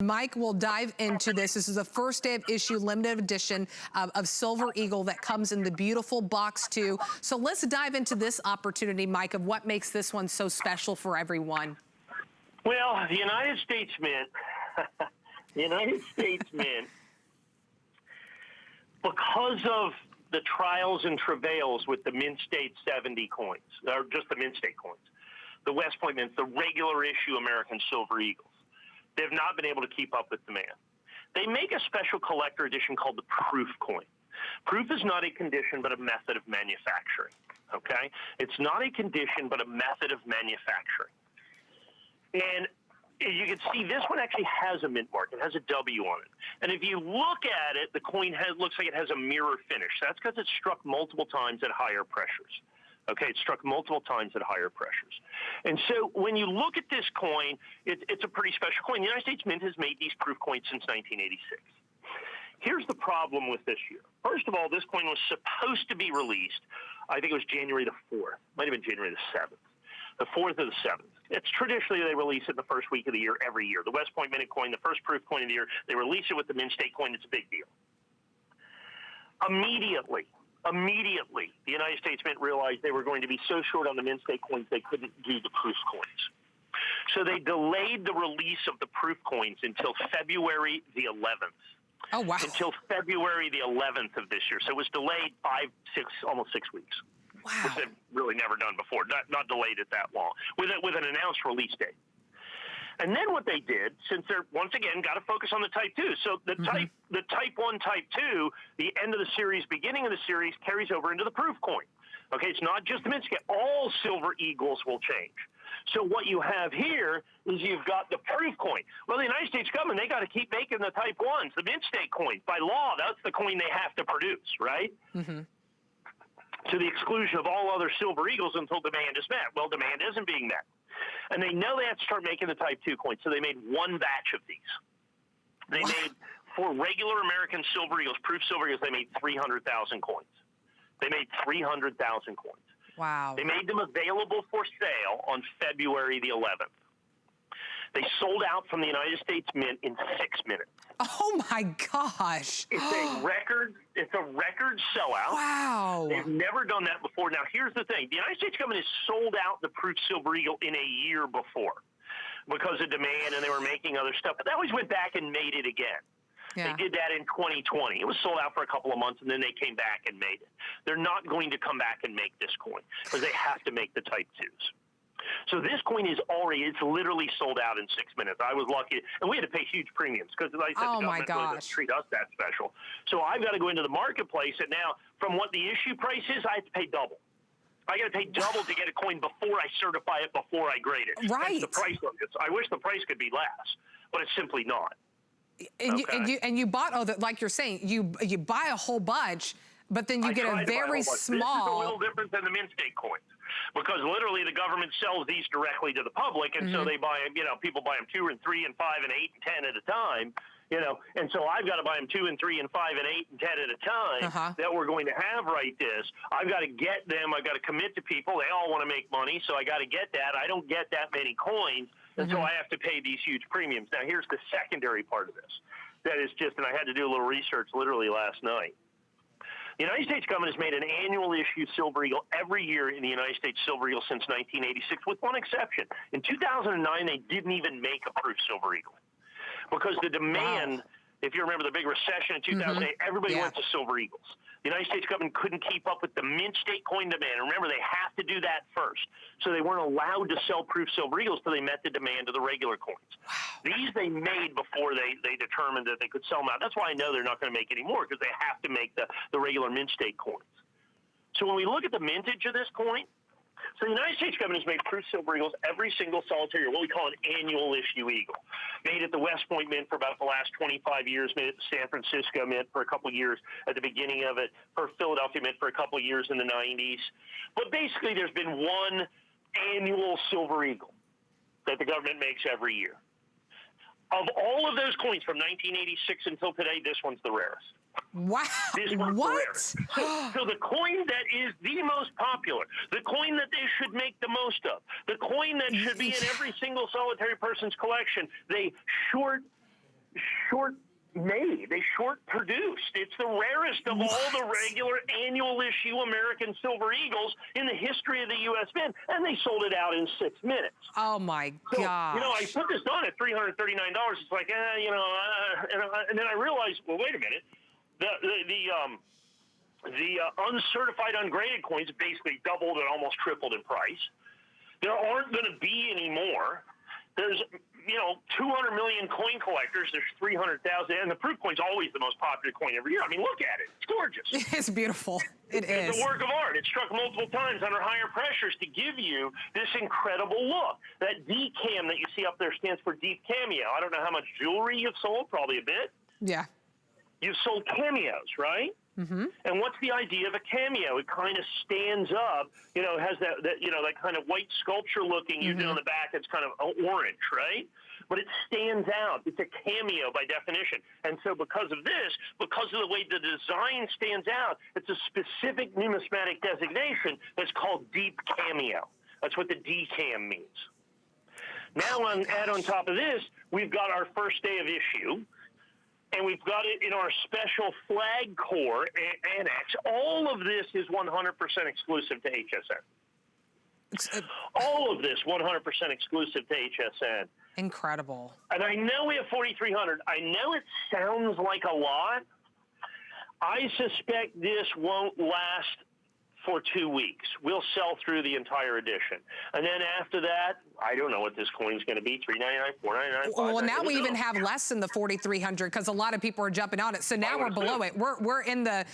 Mike will dive into this. This is the first day of issue, limited edition of Silver Eagle that comes in the beautiful box too. So let's dive into this opportunity, Mike, of what makes this one so special for everyone. Well, the United States Mint, the United States Mint, because of the trials and travails with the Mint State 70 coins, or just the Mint State coins, the West Point Mints, the regular issue American Silver Eagles, they've not been able to keep up with demand. They make a special collector edition called the Proof coin. Proof is not a condition, but a method of manufacturing, okay? It's not a condition, but a method of manufacturing. And you can see this one actually has a mint mark. It has a W on it. And if you look at it, the coin looks like it has a mirror finish. That's because it's struck multiple times at higher pressures. Okay, it's struck multiple times at higher pressures. And so when you look at this coin, it's a pretty special coin. The United States Mint has made these proof coins since 1986. Here's the problem with this year. First of all, this coin was supposed to be released, I think it was January the 4th. Might have been January the 7th. The 4th or the 7th. It's traditionally they release it the first week of the year every year. The West Point Mint coin, the first proof coin of the year, they release it with the Mint State coin. It's a big deal. Immediately, the United States Mint realized they were going to be so short on the Mint State coins they couldn't do the proof coins. So they delayed the release of the proof coins until February the 11th. Oh, wow. Until February the 11th of this year. So it was delayed almost 6 weeks. Wow. Which they've really never done before, not delayed it that long, with an announced release date. And then what they did, since they're, once again, got to focus on the Type 2. So the Type 1, Type 2, the end of the series, beginning of the series, carries over into the proof coin. Okay, it's not just the Mint State. All Silver Eagles will change. So what you have here is you've got the proof coin. Well, the United States government, they got to keep making the Type 1s, the Mint State coins. By law, that's the coin they have to produce, right? To the exclusion of all other Silver Eagles until demand is met. Well, demand isn't being met. And they know they have to start making the Type 2 coins, so they made one batch of these. They made, for regular American Silver Eagles, proof Silver Eagles, they made 300,000 coins. They made 300,000 coins. Wow. They made them available for sale on February the 11th. They sold out from the United States Mint in 6 minutes. Oh my gosh. It's a record sellout. Wow. They've never done that before. Now here's the thing. The United States government has sold out the proof Silver Eagle in a year before because of demand, and they were making other stuff. But they always went back and made it again. Yeah. They did that in 2020. It was sold out for a couple of months, and then they came back and made it. They're not going to come back and make this coin because they have to make the Type 2s. So this coin is it's literally sold out in 6 minutes. I was lucky, and we had to pay huge premiums because, like I said, the government really doesn't treat us that special. So I've got to go into the marketplace, and now from what the issue price is, I have to pay double. I got to pay double to get a coin before I certify it, before I grade it. Right. That's the price of it. I wish the price could be less, but it's simply not. And you bought, like you're saying, you buy a whole bunch, but then you get a very small. This is a little different than the Mint State coins because literally the government sells these directly to the public, and so they buy them. People buy them 2 and 3 and 5 and 8 and 10 at a time. And so I've got to buy them 2 and 3 and 5 and 8 and 10 at a time that we're going to have right this. I've got to get them. I've got to commit to people. They all want to make money, so I got to get that. I don't get that many coins, and so I have to pay these huge premiums. Now, here's the secondary part of this. That is just, and I had to do a little research literally last night. The United States government has made an annual issue Silver Eagle every year in the United States Silver Eagle since 1986, with one exception. In 2009, they didn't even make a proof Silver Eagle because the demand, if you remember the big recession in 2008, everybody went to Silver Eagles. The United States government couldn't keep up with the Mint State coin demand. Remember, they have to do that first. So they weren't allowed to sell proof Silver Eagles until they met the demand of the regular coins. Wow. These they made before they determined that they could sell them out. That's why I know they're not going to make any more, because they have to make the regular Mint State coins. So when we look at the mintage of this coin, so the United States government has made proof Silver Eagles every single solitary year, what we call an annual issue Eagle. Made at the West Point Mint for about the last 25 years, made at the San Francisco Mint for a couple of years at the beginning of it, for Philadelphia Mint for a couple of years in the 90s. But basically there's been one annual Silver Eagle that the government makes every year. Of all of those coins from 1986 until today, this one's the rarest. Wow. This one's the rarest. So the coin that is the most popular, the coin that they should make the most of, the coin that should be in every single solitary person's collection, they short short-made. They short-produced. It's the rarest of all the regular annual issue American Silver Eagles in the history of the U.S. Mint, and they sold it out in 6 minutes. Oh my So, gosh. you know, I put this on at $339. It's like, and then I realized, well, wait a minute. The uncertified, ungraded coins basically doubled and almost tripled in price. There aren't going to be any more. There's, 200 million coin collectors. There's 300,000, and the proof coin's always the most popular coin every year. I mean, look at it. It's gorgeous. It's beautiful. It's a work of art. It's struck multiple times under higher pressures to give you this incredible look. That D-cam that you see up there stands for deep cameo. I don't know how much jewelry you've sold, probably a bit. Yeah. You've sold cameos, right? Mm-hmm. And what's the idea of a cameo? It kind of stands up, it has that kind of white sculpture looking, you know, in the back, it's kind of orange, right? But it stands out. It's a cameo by definition. And so because of this, because of the way the design stands out, it's a specific numismatic designation that's called deep cameo. That's what the D-cam means. Now, add on top of this, we've got our first day of issue. And we've got it in our special flag core annex. All of this is 100% exclusive to HSN. All of this 100% exclusive to HSN. Incredible. And I know we have 4,300. I know it sounds like a lot. I suspect this won't last for 2 weeks. We'll sell through the entire edition. And then after that, I don't know what this coin's going to be, $3.99, $4.99, $5.99. Well, now we even have less than the 4,300 because a lot of people are jumping on it. So now we're below it. We're in the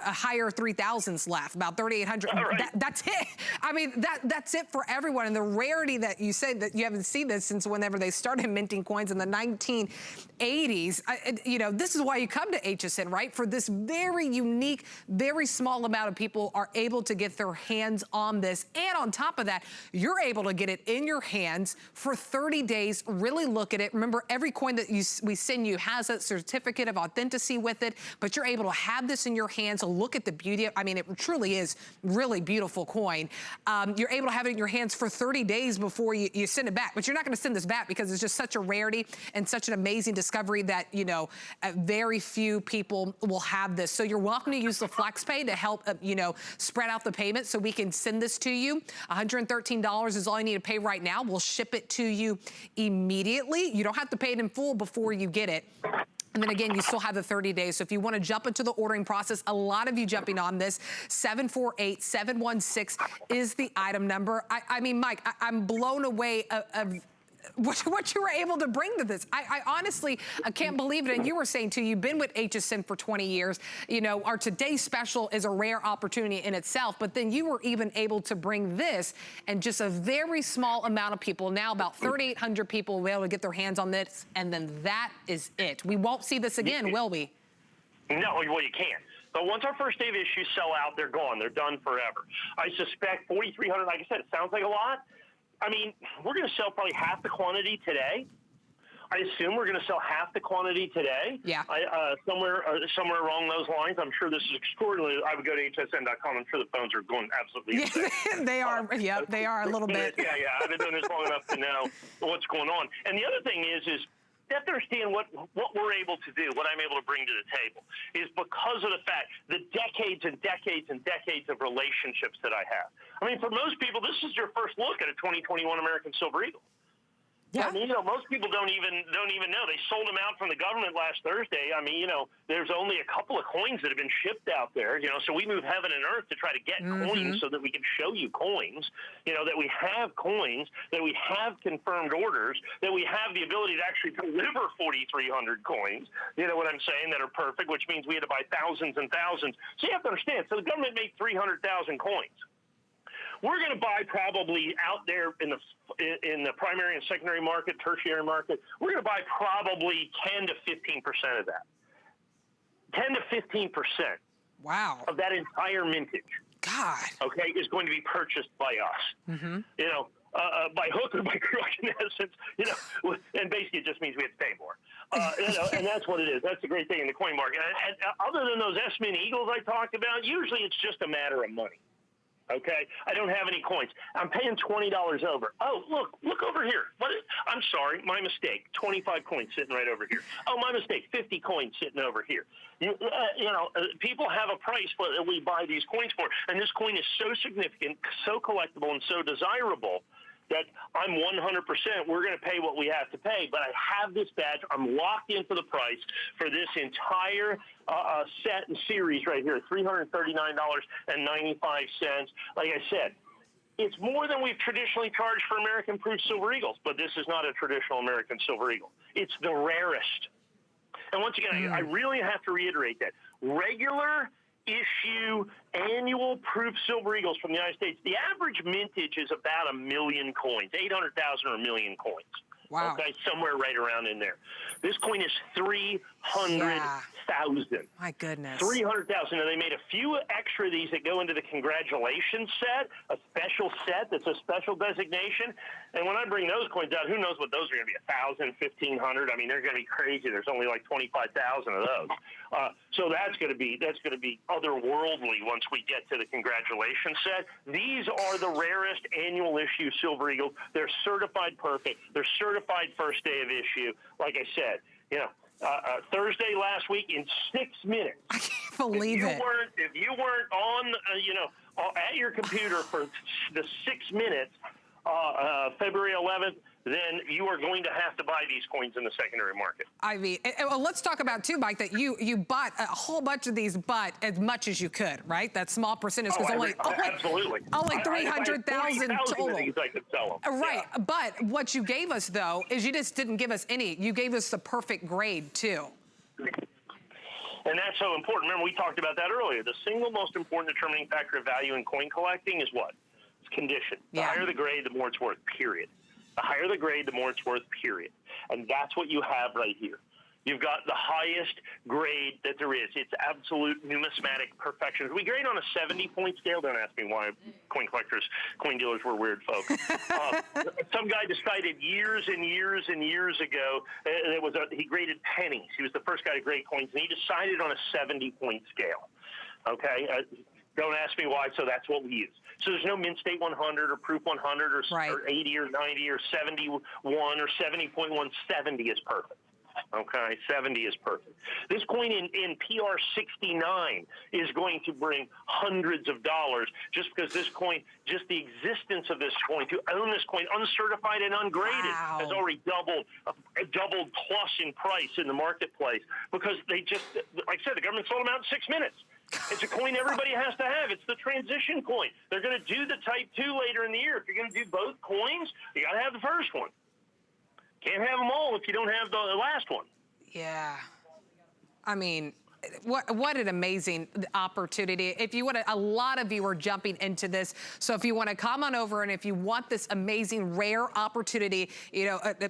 higher 3,000s left, about 3,800. Right. That's it. I mean, that's it for everyone. And the rarity that you said that you haven't seen this since whenever they started minting coins in the 1980s. This is why you come to HSN, right? For this very unique, very small amount of people are able to get their hands on this. And on top of that, you're able to get it in your hands for 30 days, really look at it. Remember, every coin that we send you has a certificate of authenticity with it, but you're able to have this in your hands, look at the beauty. I mean, it truly is really beautiful coin. You're able to have it in your hands for 30 days before you send it back, but you're not gonna send this back because it's just such a rarity and such an amazing discovery that, very few people will have this. So you're welcome to use the FlexPay to help, spread out the payment so we can send this to you. $113 is all you need to pay right now. We'll ship it to you immediately. You don't have to pay it in full before you get it. And then again, you still have the 30 days. So if you want to jump into the ordering process, a lot of you jumping on this, 748-716 is the item number. I mean, Mike, I'm blown away of what you were able to bring to this. I honestly, I can't believe it. And you were saying too, you've been with HSN for 20 years. Our today's special is a rare opportunity in itself, but then you were even able to bring this and just a very small amount of people, now about 3,800 people will be able to get their hands on this. And then that is it. We won't see this again, will we? No, well, you can't. But once our first day of issues sell out, they're gone. They're done forever. I suspect 4,300, like I said, it sounds like a lot. I mean, we're going to sell probably half the quantity today. I assume we're going to sell half the quantity today. Yeah. Somewhere along those lines. I'm sure this is extraordinary. I would go to hsn.com. I'm sure the phones are going absolutely insane. They are. Yep, they are a little bit. Yeah. I've been doing this long enough to know what's going on. And the other thing is you have to understand what we're able to do, what I'm able to bring to the table, is because of the fact, the decades and decades and decades of relationships that I have. I mean, for most people, this is your first look at a 2021 American Silver Eagle. Yeah. I mean, most people don't even know. They sold them out from the government last Thursday. I mean, there's only a couple of coins that have been shipped out there, so we move heaven and earth to try to get coins so that we can show you coins, that we have coins, that we have confirmed orders, that we have the ability to actually deliver 4,300 coins, you know what I'm saying, that are perfect, which means we had to buy thousands and thousands. So you have to understand, so the government made 300,000 coins. We're going to buy probably out there in the primary and secondary market, tertiary market, we're going to buy probably 10 to 15% of that. 10 to 15%. Wow. Of that entire mintage. God. Okay, is going to be purchased by us. Mm-hmm. By hook or by crook, in essence. And basically it just means we have to pay more. And that's what it is. That's the great thing in the coin market. And other than those S-Mint Eagles I talked about, usually it's just a matter of money. Okay, I don't have any coins. I'm paying $20 over. Oh, look over here. What? I'm sorry, my mistake. 25 coins sitting right over here. Oh, my mistake. 50 coins sitting over here. People have a price that we buy these coins for, and this coin is so significant, so collectible, and so desirable that I'm 100%, we're going to pay what we have to pay, but I have this badge. I'm locked in for the price for this entire set and series right here, $339.95. Like I said, it's more than we've traditionally charged for American-proof Silver Eagles, but this is not a traditional American Silver Eagle. It's the rarest. And once again, I really have to reiterate that. Regular issue annual proof Silver Eagles from the United States, the average mintage is about 1 million coins, 800,000 or 1 million coins. Wow. Okay, somewhere right around in there. This coin is 300,000. My goodness. 300,000. And they made a few extra of these that go into the congratulations set, a special set that's a special designation. And when I bring those coins out, who knows what those are going to be, 1,000, 1,500. I mean, they're going to be crazy. There's only like 25,000 of those. So that's going to be otherworldly once we get to the congratulations set. These are the rarest annual issue Silver Eagles. They're certified perfect. They're certified first day of issue. Like I said, Thursday last week in 6 minutes. I can't believe it. If you weren't on, at your computer for the 6 minutes, February 11th, then you are going to have to buy these coins in the secondary market. I mean, well, let's talk about too, Mike, that you bought a whole bunch of these, but as much as you could, right? That small percentage, because absolutely. only 300,000 total. I could sell them. Right, yeah. But what you gave us though is you just didn't give us any. You gave us the perfect grade too. And that's so important. Remember, we talked about that earlier. The single most important determining factor of value in coin collecting is what? It's condition. The higher the grade, the more it's worth, period. The higher the grade, the more it's worth, period. And that's what you have right here. You've got the highest grade that there is. It's absolute numismatic perfection. We grade on a 70-point scale. Don't ask me why coin collectors, coin dealers were weird folk. Some guy decided years and years and years ago, he graded pennies. He was the first guy to grade coins, and he decided on a 70-point scale. Okay? Don't ask me why, so that's what we use. So there's no Mint State 100 or Proof 100 or 80 or 90 or 71 or 70.1. 70 is perfect. Okay, 70 is perfect. This coin in PR69 is going to bring hundreds of dollars just because this coin, just the existence of this coin, to own this coin uncertified and ungraded has already doubled plus in price in the marketplace because they just, like I said, the government sold them out in 6 minutes. It's a coin everybody has to have. It's the transition coin. They're going to do the Type 2 later in the year. If you're going to do both coins, you got to have the first one. Can't have them all if you don't have the last one. Yeah. I mean, what an amazing opportunity. If you want to, a lot of you are jumping into this. So if you want to come on over and if you want this amazing rare opportunity,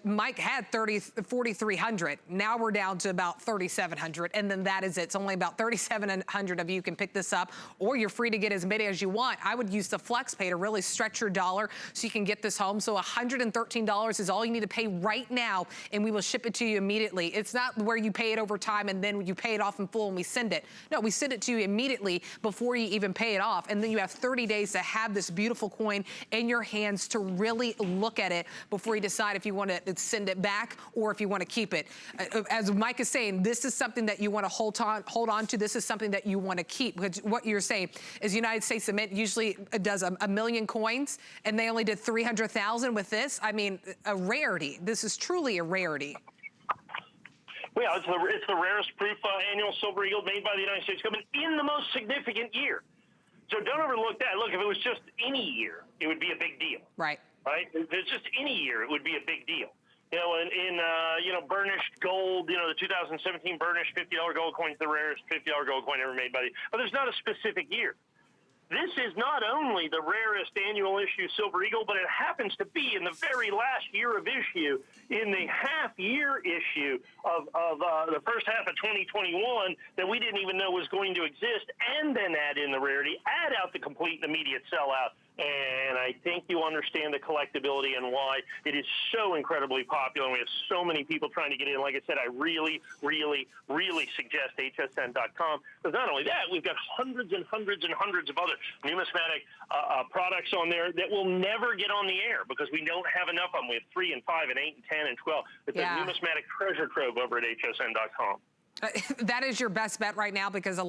Mike had 4,300. Now we're down to about 3,700. And then that is it. It's only about 3,700 of you can pick this up, or you're free to get as many as you want. I would use the FlexPay to really stretch your dollar so you can get this home. So $113 is all you need to pay right now, and we will ship it to you immediately. It's not where you pay it over time and then you pay it off in full and we send it. No, we send it to you immediately before you even pay it off. And then you have 30 days to have this beautiful coin in your hands to really look at it before you decide if you want to send it back or if you want to keep it. As Mike is saying, this is something that you want to hold on to. This is something that you want to keep. Because what you're saying is United States Mint usually does a million coins, and they only did 300,000 with this. I mean, a rarity. This is truly a rarity. Yeah, it's the rarest proof annual Silver Eagle made by the United States government in the most significant year. So don't overlook that. Look, if it was just any year, it would be a big deal. Right. Right? If it's just any year, it would be a big deal. In burnished gold, the 2017 burnished $50 gold coin is the rarest $50 gold coin ever made but there's not a specific year. This is not only the rarest annual issue Silver Eagle, but it happens to be in the very last year of issue, in the half-year issue of the first half of 2021 that we didn't even know was going to exist, and then add in the rarity, add out the complete and immediate sellout And I think you understand the collectability and why it is so incredibly popular. And we have so many people trying to get in. Like I said, I really, really, really suggest hsn.com. Because not only that, we've got hundreds and hundreds and hundreds of other numismatic products on there that will never get on the air because we don't have enough of them. We have 3 and 5 and 8 and 10 and 12. It's a numismatic treasure trove over at hsn.com. That is your best bet right now because a